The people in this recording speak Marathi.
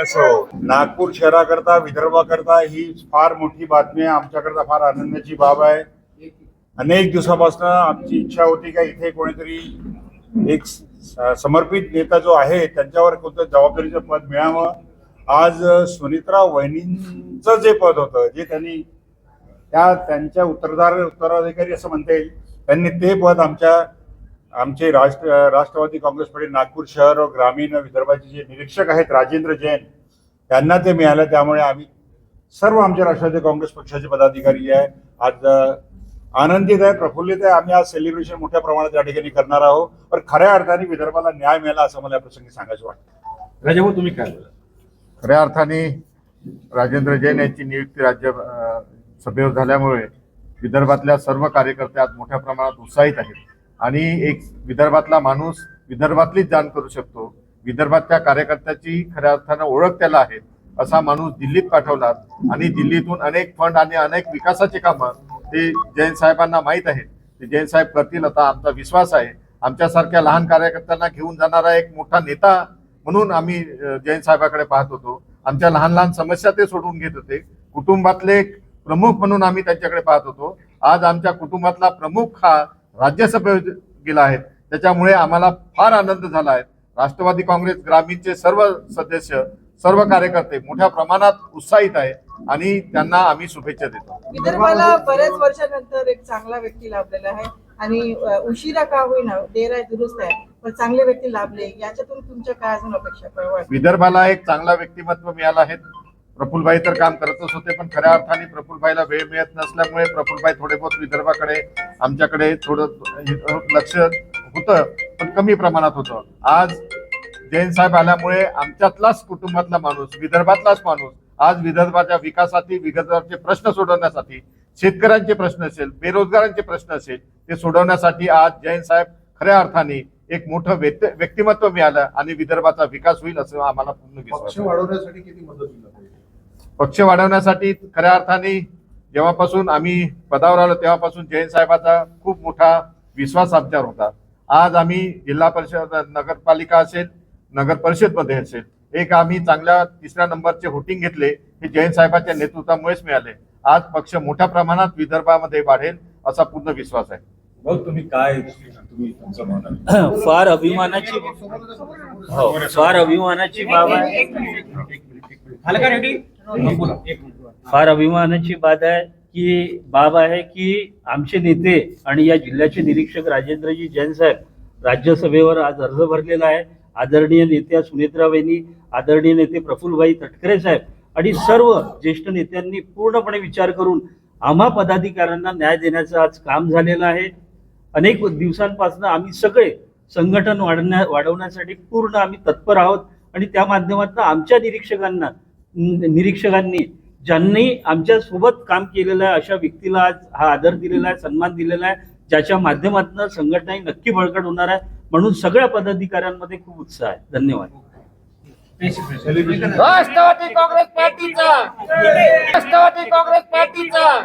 असो, नागपूर शहराकरता, विदर्भाकरता ही फार मोठी बातमी आहे. आमच्याकरता फार आनंदाची बाब आहे. अनेक दिवसापासून आमची इच्छा होती का इथे कोणीतरी एक समर्पित नेता जो आहे त्यांच्यावर कोणतं जबाबदारीचं पद मिळावं. आज सुनित्रा वहिनींचं जे पद होतं, जे त्यांनी त्यांच्या उत्तराधिकारी असं म्हणता येईल, त्यांनी ते पद आमचे राष्ट्रवादी काँग्रेस पार्टी नागपूर शहर व ग्रामीण विदर्भाचे जे निरीक्षक आहेत राजेंद्र जैन त्यांना ते मिळालं. त्यामुळे आम्ही सर्व आमचे राष्ट्रवादी काँग्रेस पक्षाचे पदाधिकारी आहे आज आनंदित आहे, प्रफुल्लित आहे. आम्ही आज सेलिब्रेशन मोठ्या प्रमाणात या ठिकाणी करणार आहोत. पण खऱ्या अर्थाने विदर्भाला न्याय मिळाला असं मला या प्रसंगी सांगायचं वाटतं. राजाभाऊ, तुम्ही काय बोला? खऱ्या अर्थाने राजेंद्र जैन यांची नियुक्ती राज्यसभेवर झाल्यामुळे विदर्भातल्या सर्व कार्यकर्ते आज मोठ्या प्रमाणात उत्साहित आहेत आणि एक विदर्भातला माणूस विदर्भातलीच जाण करू शकतो, विदर्भातल्या कार्यकर्त्याची खऱ्या अर्थानं ओळख त्याला आहे असा माणूस दिल्लीत पाठवला आणि दिल्लीतून अनेक फंड आणि अनेक विकासाची कामं ते जैन साहेबांना माहीत आहेत. ते जैन साहेब करतील असा आमचा विश्वास आहे. आमच्यासारख्या लहान कार्यकर्त्यांना घेऊन जाणारा एक मोठा नेता म्हणून आम्ही जैन साहेबाकडे पाहत होतो. आमच्या लहान लहान समस्या ते सोडवून घेत होते. कुटुंबातले प्रमुख म्हणून आम्ही त्यांच्याकडे पाहत होतो. आज आमच्या कुटुंबातला प्रमुख हा राज्यसभेत गेला आहे. त्याच्यामुळे आम्हाला फार आनंद झाला आहे. राष्ट्रवादी काँग्रेस ग्रामीणचे सर्व सदस्य, सर्व कार्यकर्ते मोठ्या प्रमाणात उत्साहित आहे आणि त्यांना आम्ही शुभेच्छा देतो. विदर्भाला बऱ्याच वर्षानंतर एक चांगला व्यक्ती लाभलेला आहे आणि उशिरा का होईना, देर आहे दुरुस्त आहे, पण चांगले व्यक्ती लाभले. याच्यातून तुमच्या काय अजून अपेक्षा? विदर्भाला एक चांगला व्यक्तिमत्व मिळालं आहे. प्रफुल्लभाई तर काम करतच होते, पण खऱ्या अर्थाने प्रफुल्लभाईला वेळ मिळत नसल्यामुळे प्रफुल्लभाई थोडे बहुत विदर्भाकडे आमच्याकडे थोडं लक्ष होतं, पण कमी प्रमाणात होतं. आज जैन साहेब आल्यामुळे आमच्यातलाच कुटुंबातला माणूस, विदर्भातलाच माणूस आज विदर्भाच्या विकासासाठी, विदर्भाचे प्रश्न सोडवण्यासाठी, शेतकऱ्यांचे प्रश्न असेल, बेरोजगारांचे प्रश्न असेल, ते सोडवण्यासाठी आज जैन साहेब खऱ्या अर्थाने एक मोठं व्यक्तिमत्व मिळालं आणि विदर्भाचा विकास होईल असं आम्हाला पूर्ण विश्वास. पक्ष वाढवण्यासाठी किती मदत होईल? पक्ष वाढवण्यासाठी खऱ्या अर्थाने जेव्हापासून आम्ही पदावर आलो तेव्हापासून जैन साहेबाचा खूप मोठा विश्वास आमच्यावर होता. आज आम्ही जिल्हा परिषद, नगरपालिका असेल, नगर परिषदमध्ये असेल, एक आम्ही चांगल्या 3ऱ्या नंबरचे व्होटिंग घेतले, हे जैन साहेबांच्या नेतृत्वामुळेच मिळाले. आज पक्ष मोठ्या प्रमाणात विदर्भामध्ये वाढेल असा पूर्ण विश्वास आहे. तुम्ही काय तुमचं म्हणणं? फार अभिमानाची बाब आहे. फार अभिमानाची बाब आहे की आमचे नेते आणि या जिल्ह्याचे निरीक्षक राजेंद्रजी जैन साहेब राज्यसभेवर आज अर्ज भरलेला आहे. आदरणीय नेत्या सुनित्रा वहिनी, आदरणीय नेते प्रफुल्लभाई तटकरे साहेब आणि सर्व ज्येष्ठ नेत्यांनी पूर्णपणे विचार करून आम्हा पदाधिकाऱ्यांना न्याय देण्याचं आज काम झालेलं आहे. अनेक दिवसांपासून आम्ही सगळे संघटन वाढवण्यासाठी पूर्ण आम्ही तत्पर आहोत आणि त्या माध्यमातून आमच्या निरीक्षकांनी ज्यांनी आमच्या सोबत काम केलेलं आहे अशा व्यक्तीला आज हा आदर दिलेला आहे, सन्मान दिलेला आहे, ज्याच्या माध्यमातून संघटना नक्की बळकट होणार आहे. म्हणून सगळ्या पदाधिकाऱ्यांमध्ये खूप उत्साह आहे. धन्यवाद. राष्ट्रवादी काँग्रेस पार्टीचा